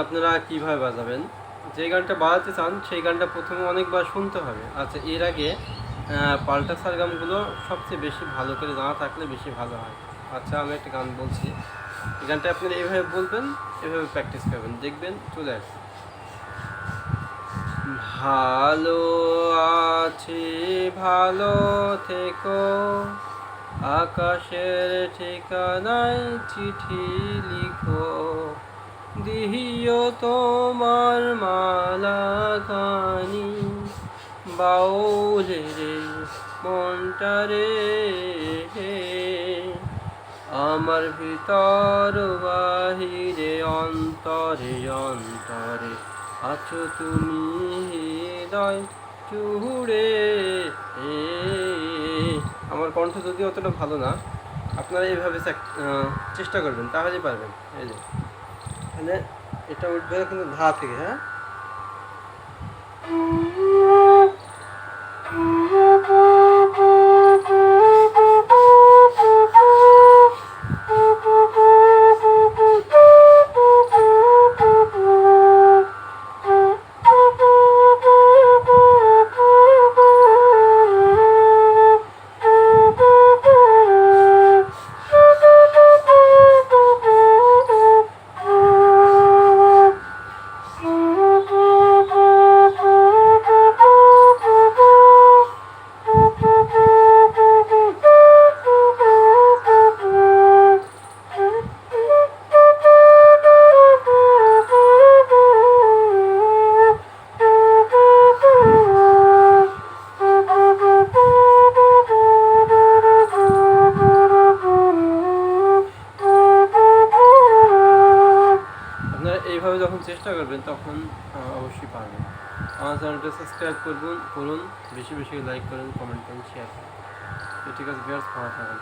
আপনারা কীভাবে বাজাবেন। যে গানটা বাজাতে চান সেই গানটা প্রথমে অনেকবার শুনতে হবে। আচ্ছা, এর আগে পাল্টা সারগামগুলো সবচেয়ে বেশি ভালো করে জানা থাকলে বেশি ভালো হয়। আচ্ছা, আমি একটা গান বলছি, এই গানটা আপনারা এভাবে বলবেন, এভাবে প্র্যাকটিস করবেন, দেখবেন চলে আসবে। ভালো আছি ভালো থেকো, আকাশের ঠিকানায় চিঠি লিখো, দিও তোমার মালা খানি, বাউলে রে মনটারে, আমার ভিতর বাহিরে অন্তরে অন্তরে আছো তুমি হৃদয় জুড়ে। আমার কণ্ঠ যদি অতটা ভালো না, আপনারা এইভাবে চেষ্টা করবেন, তাহলেই পারবেন। এই যে মানে এটা উঠবে কিন্তু ধা থেকে, হ্যাঁ। এইভাবে যখন চেষ্টা করবেন তখন অবশ্যই পারবেন। আমার চ্যানেলটা সাবস্ক্রাইব করুন, বেশি বেশি লাইক করুন, কমেন্ট করুন, শেয়ার করুন। ঠিক আছে ভিউয়ার্স, ভালো থাকুন।